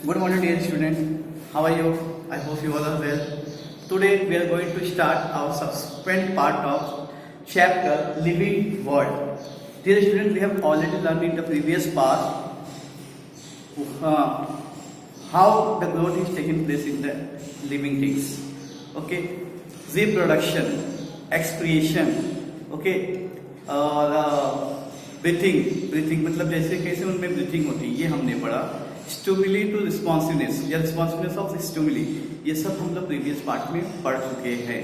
Good morning, dear student. How are you? I hope you all are well. Today we are going to start our subsequent part of chapter Living World. Dear student, we have already learned in the previous part how the growth is taking place in the living things. Okay, reproduction, excretion. Okay, और breathing मतलब जैसे कैसे उनमें breathing होती है ये हमने पढ़ा. स्टिमुली टू रिस्पॉन्सिवनेस या रिस्पॉन्सिवनेस ऑफ स्टिमुली, ये सब हम लोग प्रीवियस पार्ट में पढ़ चुके हैं.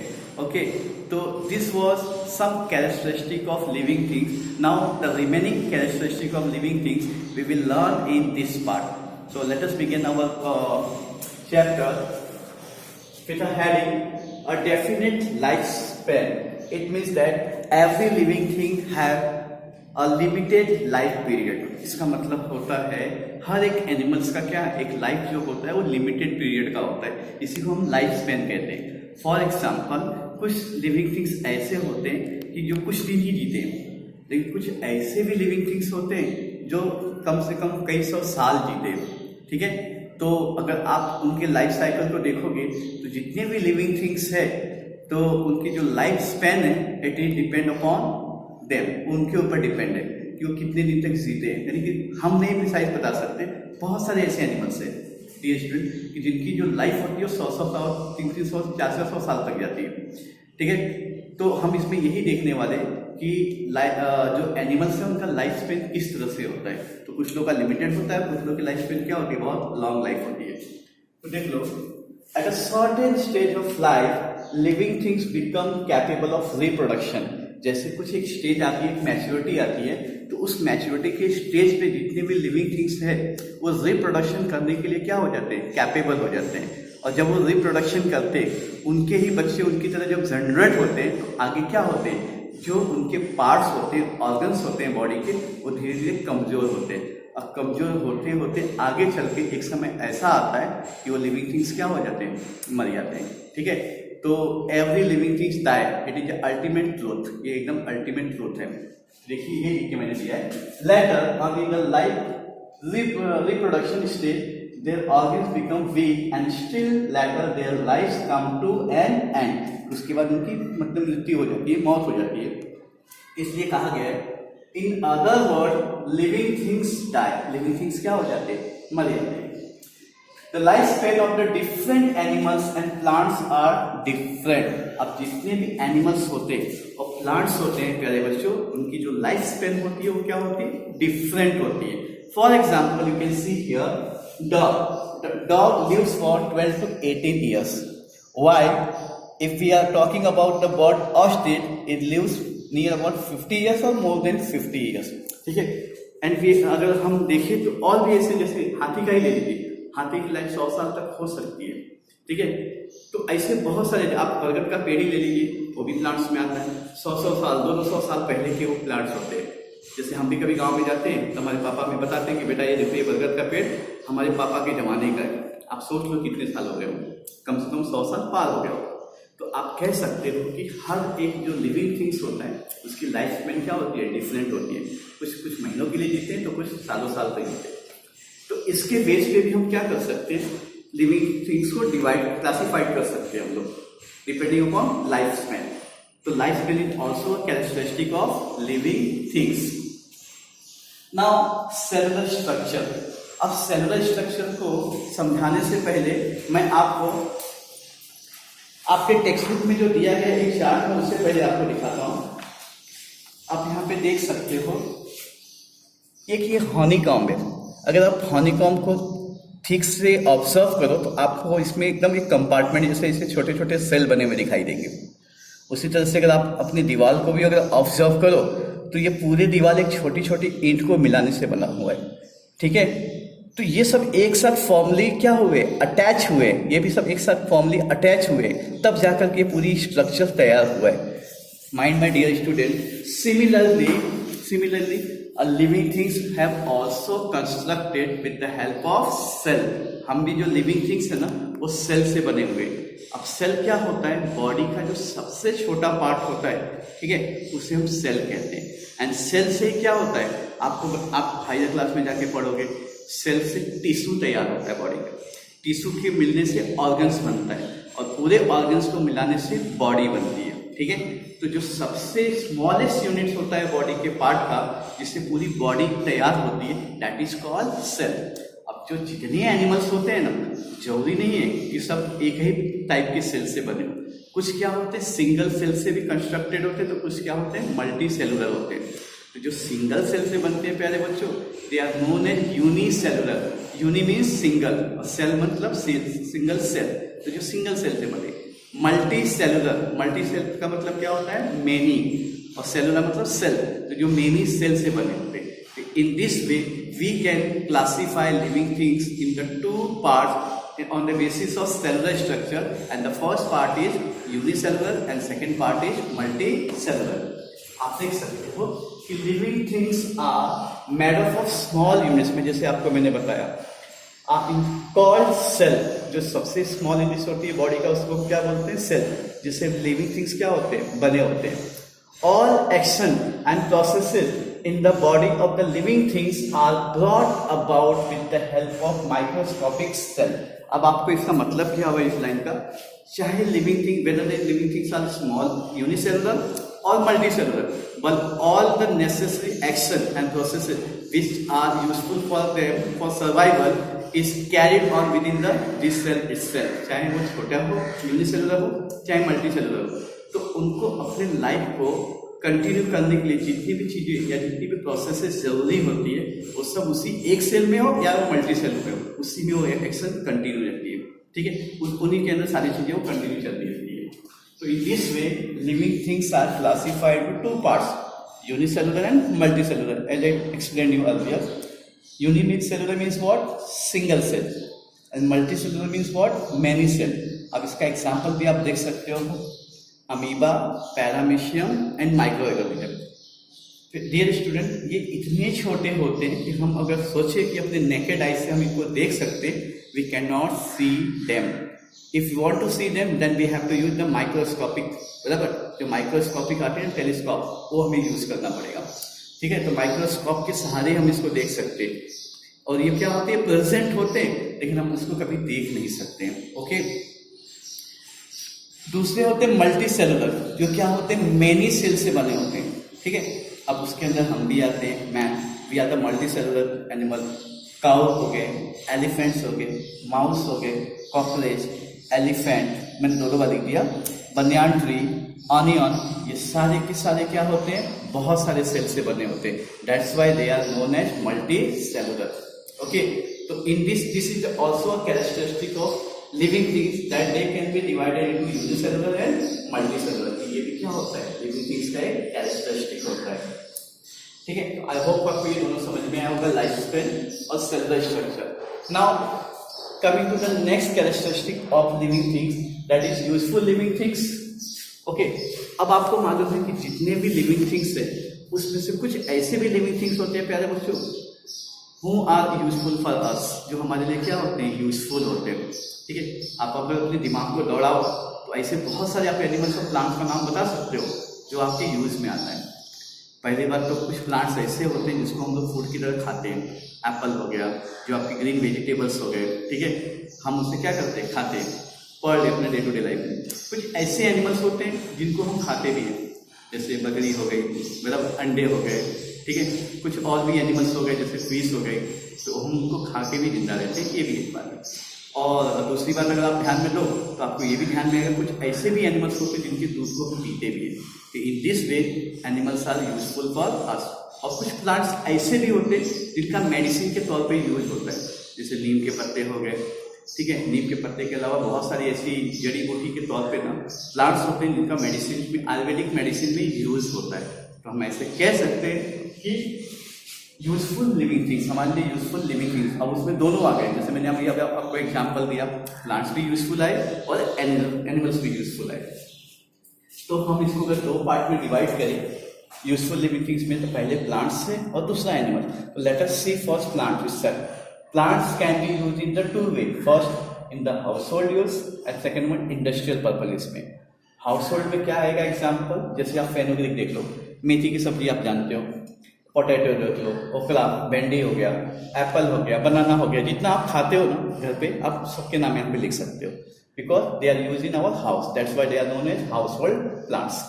ओके, तो this was some characteristic of living things. Now the remaining characteristic of living things we will learn in this part. So let us begin our chapter with a heading a definite lifespan. It means that every living thing have a limited life period. इसका मतलब होता है हर एक animals का क्या एक life जो होता है वो लिमिटेड पीरियड का होता है. इसी को हम लाइफ स्पेन कहते हैं. फॉर एग्जाम्पल कुछ लिविंग थिंग्स ऐसे होते हैं कि जो कुछ दिन ही जीते हैं, लेकिन कुछ ऐसे भी लिविंग थिंग्स होते हैं जो कम से कम कई सौ साल जीते हैं. ठीक है, तो अगर आप उनके लाइफ साइकिल को देखोगे तो जितने भी लिविंग थिंग्स है तो उनकी जो लाइफ स्पैन है it is depend upon them, उनके ऊपर डिपेंड है कि वो कितने दिन तक जीते हैं. यानी कि हम नहीं प्रिसाइज बता सकते. बहुत सारे ऐसे एनिमल्स हैं डियर स्टूडेंट कि जिनकी जो लाइफ होती है 100 साल 300 400 साल तक जाती है. ठीक है, तो हम इसमें यही देखने वाले कि जो एनिमल्स है उनका लाइफ स्पेन किस तरह से होता है. तो कुछ लोग का लिमिटेड होता है, कुछ लोग की लाइफ स्पेन क्या होती है बहुत लॉन्ग लाइफ होती है. तो देख लो, at a certain stage of life living things become capable of reproduction. जैसे कुछ एक स्टेज आती है, मैच्योरिटी आती है, तो उस मैच्योरिटी के स्टेज पे जितने भी लिविंग थिंग्स है वो रिप्रोडक्शन करने के लिए क्या हो जाते हैं, कैपेबल हो जाते हैं. और जब वो रिप्रोडक्शन करते हैं उनके ही बच्चे उनकी तरह जब जनरेट होते हैं तो आगे क्या होते हैं, जो उनके पार्ट्स होते हैं, ऑर्गन्स होते हैं बॉडी के, वो धीरे धीरे कमजोर होते हैं. और कमजोर होते होते आगे चल के एक समय ऐसा आता है कि वो लिविंग थिंग्स क्या हो जाते हैं, मर जाते हैं. ठीक है, तो every living things die, it is ultimate truth. ये एकदम अल्टीमेट ट्रूथ है. देखिए ये लिख के मैंने दिया है. Later on in the life reproduction stage their organs become weak and still later their lives come to an end. उसके बाद उनकी मतलब मृत्यु हो जाती है, मौत हो जाती है. इसलिए कहा गया है in other word living things die. Living things क्या हो जाते हैं, मर जाते हैं. The life span of the different animals and plants are different. अब जितने भी एनिमल्स होते हैं और प्लांट्स होते हैं प्यारे बच्चों, उनकी जो लाइफ स्पेन होती है वो क्या होती है, डिफरेंट होती है. For example you can see here dog. The dog lives for 12 to 18 years. While if we are talking about the bird ostrich, it lives near about 50 years or more than 50 years. ठीक है, and अगर हम देखें तो और भी ऐसे, जैसे हाथी का ही ले लीजिए, हाथी की लाइफ 100 साल तक हो सकती है. ठीक है, तो ऐसे बहुत सारे, आप बरगद का पेड़ ही ले लीजिए, वो भी प्लांट्स में आता है. 100 साल 200 साल पहले के वो प्लांट्स होते हैं. जैसे हम भी कभी गांव में जाते हैं तो हमारे पापा हमें बताते हैं कि बेटा ये देखो ये बरगद का पेड़ हमारे पापा के जमाने का है. आप सोच लो कितने साल हो गए हो, कम से कम 100 साल पार हो गया हो. तो आप कह सकते हो कि हर एक जो लिविंग थिंग्स होता है उसकी लाइफ स्पेन क्या होती है, डिफरेंट होती है. कुछ महीनों के लिए जीते हैं तो कुछ सालों साल तक जीते हैं. तो इसके बेस पे भी हम क्या कर सकते हैं, लिविंग थिंग्स को क्लासिफाइड कर सकते हैं हम लोग डिपेंडिंग अपॉन लाइफ स्पेन. तो life span is also a characteristic of living things. Now cellular structure. अब सेलुलर स्ट्रक्चर को समझाने से पहले मैं आपको आपके टेक्स्ट बुक में जो दिया गया एक चार्ट में उससे पहले आपको दिखाता हूं. आप यहाँ पे देख सकते हो एक ये हनीकॉम्ब है. अगर आप हनीकॉम्ब को ठीक से ऑब्जर्व करो तो आपको इसमें एकदम एक कंपार्टमेंट जैसे इसे छोटे छोटे सेल बने हुए दिखाई देंगे. उसी तरह से अगर आप अपनी दीवार को भी अगर ऑब्जर्व करो तो ये पूरी दीवार एक छोटी छोटी ईंट को मिलाने से बना हुआ है. ठीक है, तो ये सब एक साथ फॉर्मली क्या हुए, अटैच हुए. ये भी सब एक साथ फॉर्मली अटैच हुए, तब जाकर के पूरी स्ट्रक्चर तैयार हुआ है. Mind my dear student, similarly a living things have also constructed with the help of cell. हम भी जो लिविंग थिंग्स है ना वो सेल से बने हुए. अब सेल क्या होता है, बॉडी का जो सबसे छोटा पार्ट होता है. ठीक है, उसे हम सेल कहते हैं. एंड सेल से क्या होता है, आप हायर क्लास में जाके पढ़ोगे सेल से टिश्यू तैयार होता है बॉडी का, टिश्यू के मिलने से ऑर्गन्स बनता है और पूरे ऑर्गन्स को मिलाने से बॉडी बनती है, ठीक है। तो जो सबसे स्मॉलेस्ट यूनिट होता है बॉडी के पार्ट का, जिससे पूरी बॉडी तैयार होती है, दैट इज कॉल्ड सेल। अब जो जितने एनिमल्स होते हैं ना, जरूरी नहीं है कि सब एक ही टाइप के सेल से बने, कुछ क्या होते हैं सिंगल सेल से भी कंस्ट्रक्टेड होते हैं, तो कुछ क्या होते हैं मल्टी सेलुलर होते हैं। तो जो सिंगल सेल से बनते हैं प्यारे बच्चों, they are known as unicellular. Uni means single और सेल मतलब सिंगल सेल, तो जो सिंगल सेल से बने। मल्टी सेलुलर, मल्टी सेल का मतलब क्या होता है मेनी, और सेलुलर मतलब सेल, तो जो मेनी सेल से बने होते हैं। In this way we can classify living things in the two parts on the basis of cellular structure, and the first part is unicellular and second part is multicellular. आप देख सकते हो कि living things are made up of small units में, जैसे आपको मैंने बताया कॉल्ड सेल, जो सबसे स्मॉल यूनिट होती है बॉडी का उसको क्या बोलते हैं सेल, जिससे लिविंग थिंग्स क्या होते हैं बने होते हैं। All action and processes in the body of the living things are brought about with the help of microscopic cell. अब आपको इसका मतलब क्या हुआ इस लाइन का, चाहे living thing whether the living things are small unicellular or multicellular, but all the necessary action and processes which are useful for them for survival is carried on within the this cell itself. चाहे वो छोटा हो unicellular हो चाहे multicellular हो, तो उनको अपने लाइफ को कंटिन्यू करने के लिए जितनी भी चीजें या जितनी भी प्रोसेसेस जरूरी होती है वो सब उसी एक सेल में हो या वो मल्टी सेल में हो, उसी में वो एक्शन कंटिन्यू रहती है, ठीक है। उन्हीं के अंदर सारी चीजें वो कंटिन्यू चलती रहती है। तो in this way living things are classified to two parts, unicellular and multicellular, as I explain you earlier. Unicellular means what, single cell, and multicellular means what, many cell. अब इसका एग्जाम्पल भी आप देख सकते हो, amoeba, paramecium and microorganism. Dear student, ये इतने छोटे होते हैं कि हम अगर सोचे कि अपने नेकेड आई से हम इनको देख सकते, we can not see them. If you want to see them then we have to use the microscopic, बराबर, जो माइक्रोस्कोपिक आते हैं टेलीस्कोप, वो हमें यूज करना पड़ेगा, ठीक है। तो माइक्रोस्कोप के सहारे हम इसको देख सकते हैं, और ये क्या होते हैं प्रेजेंट होते हैं लेकिन हम उसको कभी देख नहीं सकते हैं, ओके। दूसरे होते हैं मल्टी सेलुलर, जो क्या होते हैं मेनी सेल से बने होते हैं, ठीक है। अब उसके अंदर हम भी आते हैं, man, we are the multi cellular animal. Cow हो गए, एलिफेंट्स हो गए, माउस हो गए, कॉकरोच, एलिफेंट, मैंने दोनों बार लिख दिया, बनियान ट्री, ऑनियन, ये सारे के सारे क्या होते हैं बहुत सारे सेल से बने होते हैं, that's why they are known as multicellular, okay. तो in this is also a characteristic of living things that they can be divided into unicellular and multicellular. ये भी क्या होता है लिविंग थिंग्स का एक कैरेक्टरिस्टिक होता है, ठीक है। तो आई होप आपको ये दोनों समझ में आया होगा, लाइफ स्पेन और cellular structure. Now coming to the next characteristic of living things, that is useful living things, okay. अब आपको मालूम है कि जितने भी लिविंग थिंग्स है उसमें से कुछ ऐसे भी लिविंग थिंग्स होते हैं प्यारे बच्चों, who are useful for us, जो हमारे लिए क्या होते हैं यूजफुल होते हैं, ठीक है। आप अगर अपने दिमाग को दौड़ाओ तो ऐसे बहुत सारे आप एनिमल्स और प्लांट्स का नाम बता सकते हो जो आपके यूज में आता है। पहली बात तो कुछ प्लांट्स ऐसे होते हैं जिसको हम लोग फूड की तरह खाते हैं, एप्पल हो गया, जो आपके ग्रीन वेजिटेबल्स हो गए, ठीक है, हम उससे क्या करते हैं खाते हैं पर डे अपने डे टू डे लाइफ में। कुछ ऐसे एनिमल्स होते हैं जिनको हम खाते भी हैं, जैसे बकरी हो गई, मतलब अंडे हो गए, ठीक है। कुछ और भी एनिमल्स हो गए जैसे फिश हो गए, तो हम उनको खा के भी जिंदा रहते हैं, ये भी एक बात है। और दूसरी बात अगर आप ध्यान में लो तो आपको ये भी ध्यान में आएगा कुछ ऐसे भी एनिमल्स होते हैं जिनके दूध को हम पीते भी हैं, कि in this way animals are useful for us. और कुछ प्लांट्स ऐसे भी होते हैं जिनका मेडिसिन के तौर पे यूज होता है, जैसे नीम के पत्ते हो गए, ठीक है। नीम के पत्ते के अलावा बहुत सारी ऐसी जड़ी बूटी के तौर पे ना प्लांट्स होते हैं जिनका मेडिसिन में, आयुर्वेदिक मेडिसिन में यूज होता है। तो हम ऐसे कह सकते हैं कि यूजफुल लिविंग थिंग्स, हमारे लिए यूजफुल लिविंग थिंग्स। अब उसमें दोनों आ गए, जैसे मैंने अभी आपको एग्जांपल दिया, प्लांट्स भी यूजफुल आए और एनिमल्स भी यूजफुल आए। तो हम इसको अगर दो पार्ट में डिवाइड करें यूजफुल लिविंग थिंग्स में, तो पहले प्लांट्स है और दूसरा एनिमल। तो let us see first plant itself. Plants can be used in the two way. First in the household use and second one industrial purpose में। हाउस होल्ड में क्या आएगा एग्जाम्पल, जैसे आप फेनुग्रीक देख लो, मेथी की सब्जी आप जानते हो, पोटैटो देख लो, ओकरा, भिंडी हो गया, एप्पल हो गया, बनाना हो गया, जितना आप खाते हो ना घर पे, आप सबके नाम यहाँ पे लिख सकते हो, because they are use in our house, that's why they are known as household plants.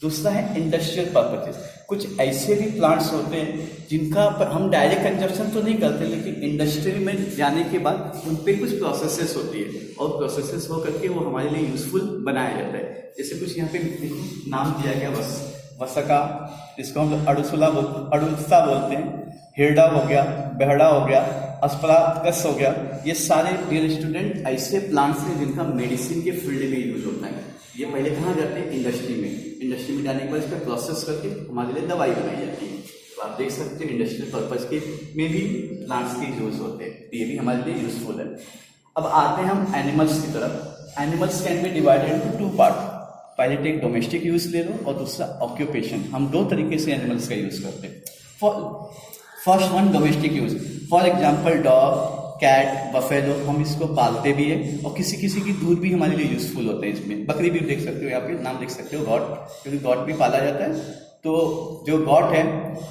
दूसरा है इंडस्ट्रियल पर्पजेस। कुछ ऐसे भी प्लांट्स होते हैं जिनका हम डायरेक्ट कंजप्शन तो नहीं करते, लेकिन इंडस्ट्री में जाने के बाद उन पर कुछ प्रोसेसेस होती है और प्रोसेसेस हो करके वो हमारे लिए यूजफुल बनाया जाता है। जैसे कुछ यहाँ पे नाम दिया गया, वसका, जिसको हम लोग अड़ुसा बोलते हैं, हिरडा हो गया, बेहड़ा हो गया, अस्परागस हो गया, ये सारे डियर स्टूडेंट ऐसे प्लांट्स हैं जिनका मेडिसिन के फील्ड में यूज होता है। ये पहले कहाँ जाते हैं? इंडस्ट्री में। इंडस्ट्री में जाने के बाद इसका प्रोसेस करके हमारे लिए दवाई बनाई जाती है। तो आप देख सकते हैं इंडस्ट्रियल पर्पज के में भी प्लांट्स के यूज होते हैं, तो ये भी हमारे लिए यूजफुल है। अब आते हैं हम एनिमल्स की तरफ। Animals can be divided into two part. पहले तो एक डोमेस्टिक यूज ले लो और दूसरा ऑक्यूपेशन। हम दो तरीके से एनिमल्स का यूज करते हैं। First one domestic use, for example dog, cat, buffalo, हम इसको पालते भी है और किसी किसी की दूध भी हमारे लिए यूजफुल होता है। इसमें बकरी भी देख सकते हो, यहाँ पे नाम देख सकते हो गॉट, क्योंकि गॉट भी पाला जाता है। तो जो गॉट है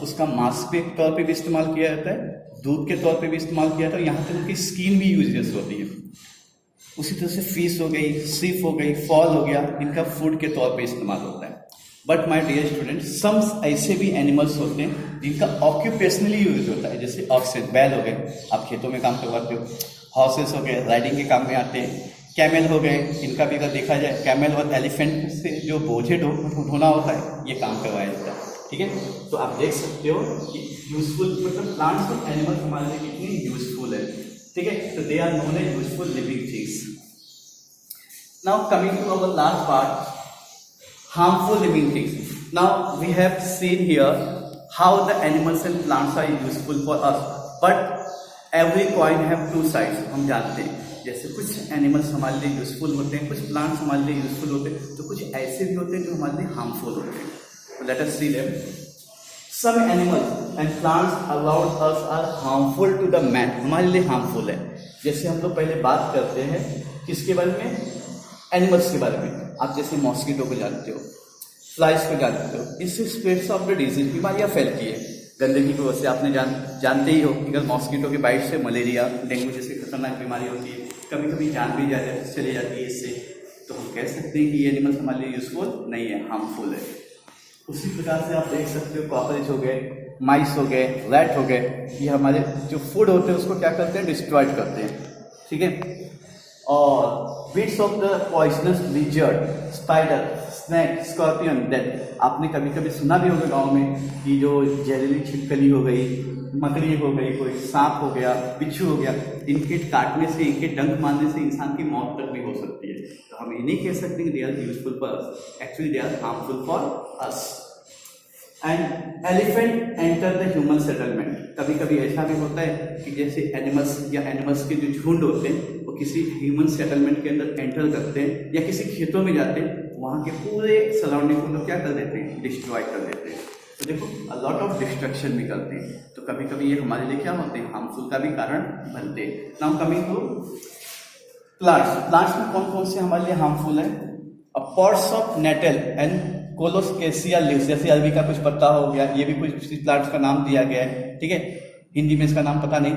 उसका मांस के तौर पे भी इस्तेमाल किया जाता है, दूध के तौर पे भी इस्तेमाल किया जाता है, यहाँ तक उनकी स्किन भी यूजेस होती है। उसी तरह से फिश हो गई, सीप हो गई, फॉल हो गया, इनका फूड के तौर पे इस्तेमाल होता है। बट माय डियर स्टूडेंट, सम ऐसे भी एनिमल्स होते हैं जिनका ऑक्यूपेशनली यूज होता है, जैसे ऑक्सेस, बैल हो गए, आप खेतों में काम करवाते हो, हॉर्सेस हो गए, राइडिंग के काम में आते हैं, कैमल हो गए, इनका भी अगर देखा जाए, कैमल और एलिफेंट से जो बोझे ढोना होता है, ये काम करवाया जाता है। ठीक है, तो आप देख सकते हो कि यूजफुल, मतलब प्लांट्स और एनिमल्स हमारे लिए कितनी यूजफुल है। ठीक है, तो they are known as useful living things. Now coming to our last part, harmful living things. Now we have seen here how the animals and plants are useful for us, but every coin have two sides. हम जानते हैं, जैसे कुछ animals हमारे लिए useful होते हैं, कुछ प्लांट्स हमारे लिए यूजफुल होते हैं, तो कुछ ऐसे भी होते हैं जो हमारे लिए हार्मफुल होते हैं। Late us see them. Some animals and plants around us are harmful to the man. हमारे लिए हार्मफुल है। जैसे हम लोग पहले बात करते हैं किसके बारे में? एनिमल्स के बारे में। आप जैसे मॉस्किटो को जानते हो, फ्लाइज को जानते हो, इससे स्प्रेड्स ऑफ द डिजीज, बीमारियां फैलती है गंदगी की वजह से। आपने जानते ही हो कि अगर मॉस्किटो की बाइट से मलेरिया, डेंगू जैसी खतरनाक बीमारी होती है, कभी कभी जान भी चली जाती है इससे। तो हम कह सकते हैं कि ये एनिमल्स हमारे लिए यूजफुल नहीं है, हार्मफुल है। उसी प्रकार से आप देख सकते हो कॉकरोच हो गए, माइस हो गए, रैट हो गए, ये हमारे जो फूड होते हैं उसको क्या करते हैं? डिस्ट्रॉयड करते हैं। ठीक है, और bites of the poisonous lizard, spider, snake, scorpion, death. आपने कभी कभी सुना भी होगा गांव में कि जो जहरीली छिपकली हो गई, मकड़ी हो गई, कोई सांप हो गया, बिच्छू हो गया, इनके काटने से, इनके डंक मारने से इंसान की मौत तक भी हो सकती है। तो हम ये नहीं कह सकते कि they are useful for us, actually they are harmful for us. And elephant enter the human settlement. कभी कभी ऐसा भी होता है कि जैसे एनिमल्स या एनिमल्स के जो झुंड होते हैं वो किसी ह्यूमन सेटलमेंट के अंदर एंटर करते हैं या किसी खेतों में जाते हैं, वहाँ के पूरे सराउंडिंग को लोग क्या कर देते हैं? डिस्ट्रॉय कर देते हैं। तो देखो, अ लॉट ऑफ डिस्ट्रक्शन भी करते हैं। तो कभी कभी ये हमारे लिए क्या होते हैं? हार्मफुल का भी कारण बनते हैं। Now coming to plants. Plants में कौन कौन से हमारे लिए हार्मफुल है? Pots of nettle and colocasia leaves, जैसे अरबी का कुछ पत्ता हो गया, ये भी कुछ प्लांट्स का नाम दिया गया है। ठीक है, हिंदी में इसका नाम पता नहीं,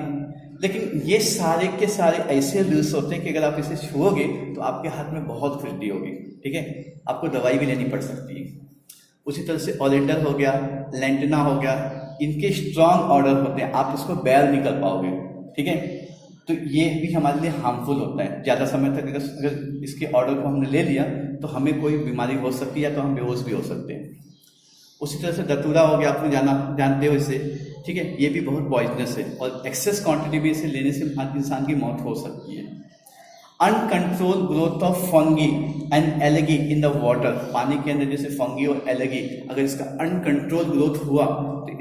लेकिन ये सारे के सारे ऐसे लीव्स होते हैं कि अगर आप इसे छुओगे तो आपके हाथ में बहुत खुजली होगी। ठीक है, आपको दवाई भी लेनी पड़ सकती है। उसी तरह से ओलेंडर हो गया, लेंटिना हो गया, इनके स्ट्रॉन्ग ऑर्डर होते हैं, आप इसको बैर नहीं कर पाओगे। ठीक है, तो ये भी हमारे लिए हार्मफुल होता है। ज़्यादा समय तक अगर इसके ऑर्डर को हमने ले लिया तो हमें कोई बीमारी हो सकती है, या तो हम बेहोश भी हो सकते हैं। उसी तरह से दतूरा हो गया, आपने जानते हो इसे। ठीक है, ये भी बहुत पॉइजनस है और एक्सेस क्वांटिटी भी इसे लेने से इंसान की मौत हो सकती है। Uncontrol growth of fungi and algae in the water. पानी के अंदर जैसे फंगी और एलगी, अगर इसका अनकंट्रोल ग्रोथ हुआ तो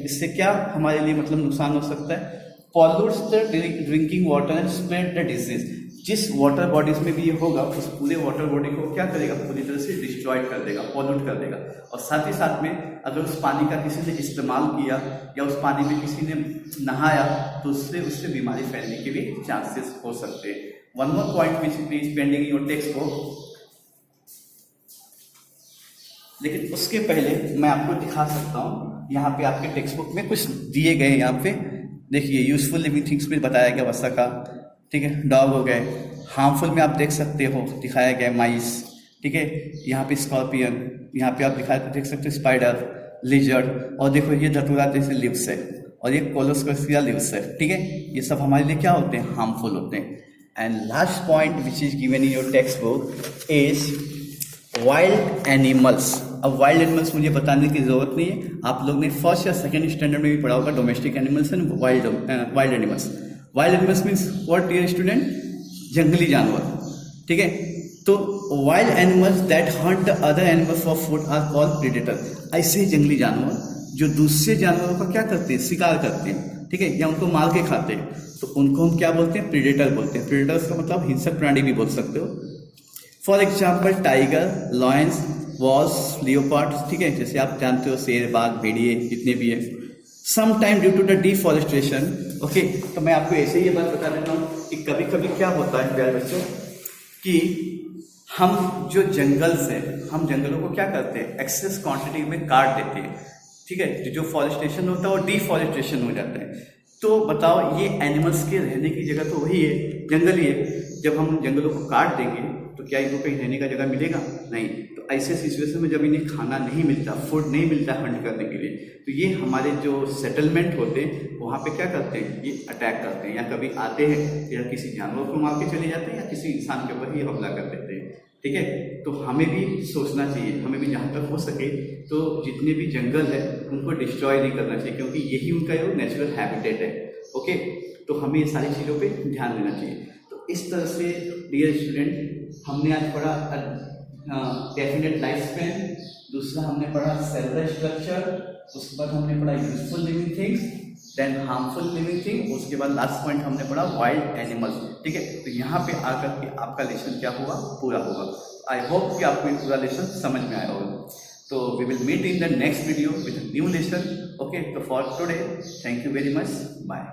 इससे क्या हमारे लिए मतलब नुकसान हो सकता है? Pollutes the drinking water and spread the disease. जिस वाटर बॉडीज में भी ये होगा उस पूरे वाटर बॉडी को क्या करेगा? पूरी तरह से डिस्ट्रॉय कर देगा, पॉल्यूट कर देगा। और साथ ही साथ में अगर उस पानी का किसी ने इस्तेमाल किया या उस पानी में किसी ने नहाया तो उससे बीमारी फैलने के भी चांसेस हो सकते हैं। One more point which please pending in your text book. लेकिन उसके पहले मैं आपको दिखा सकता हूँ, यहाँ पे आपके टेक्स्ट बुक में कुछ दिए गए हैं। यहाँ पे देखिए, यूजफुल लिविंग थिंग्स में बताया गया वसा का, ठीक है, डॉग हो गए। हार्मफुल में आप देख सकते हो दिखाया गया माइस, ठीक है, यहाँ पे स्कॉर्पियन, यहाँ पे आप देख सकते हो स्पाइडर, लिजर्ड, और देखो ये धतूरा जैसे लिव्स है, और ये कोलोस्कोसिया लिव्स है, ठीक है। ये सब हमारे लिए क्या होते हैं, हार्मफुल होते हैं। And last point which is given in your text book is wild animals. अब वाइल्ड एनिमल्स मुझे बताने की जरूरत नहीं है, आप लोग ने फर्स्ट या सेकंड स्टैंडर्ड में भी पढ़ा होगा, domestic animals and wild animals. Wild animals means what dear student, जंगली जानवर, ठीक है। तो wild animals that hunt the other animals for food are called predator. ऐसे जंगली जानवर जो दूसरे जानवरों का क्या करते हैं, शिकार करते हैं, ठीक है, या उनको मार के खाते हैं, तो उनको हम क्या बोलते हैं, प्रेडेटर बोलते हैं। प्रेडेटर्स का मतलब हिंसक प्राणी भी बोल सकते हो। For example tiger, lions, walls, leopard, ठीक है, जैसे आप जानते हो शेर, बाघ, भेड़िए जितने भी है। Some time due to the deforestation, okay, तो मैं आपको ऐसे ही ये बात बता देता हूँ कि कभी कभी क्या होता है प्यारे बच्चों कि हम जो जंगल से, हम जंगलों को क्या करते हैं, एक्सेस क्वांटिटी में काट देते हैं, ठीक है। जो फॉरेस्टेशन होता है वो डिफॉरेस्टेशन हो जाता है। तो बताओ, ये एनिमल्स के रहने की जगह तो वही है, जंगल ही है। जब हम जंगलों को काट देंगे तो क्या इनको कहीं रहने का जगह मिलेगा, नहीं। तो ऐसे सिचुएशन में जब इन्हें खाना नहीं मिलता, फूड नहीं मिलता हंट करने के लिए, तो ये हमारे जो सेटलमेंट होते हैं वहाँ पे क्या करते हैं, ये अटैक करते हैं, या कभी आते हैं या किसी जानवर को मार के चले जाते हैं, या किसी इंसान के ऊपर ही हमला कर देते हैं, ठीक है। तो हमें भी सोचना चाहिए, हमें भी जहाँ तक हो सके तो जितने भी जंगल है उनको डिस्ट्रॉय नहीं करना चाहिए, क्योंकि यही उनका एक नेचुरल हैबिटेट है, ओके। तो हमें ये सारी चीज़ों पे ध्यान देना चाहिए। तो इस तरह से डियर स्टूडेंट, हमने आज पढ़ा डेफिनेट लाइफ स्पैन, दूसरा हमने पढ़ा सेलुलर स्ट्रक्चर, उसके बाद हमने पढ़ा useful living things, then harmful living thing, उसके बाद लास्ट पॉइंट हमने पढ़ा वाइल्ड एनिमल्स, ठीक है। तो यहाँ पे आकर के आपका लेसन क्या होगा, पूरा होगा। आई होप कि आपको ये पूरा लेसन समझ में आया होगा। तो we will meet in the next video with new lesson, okay. तो for today, thank you very much, bye.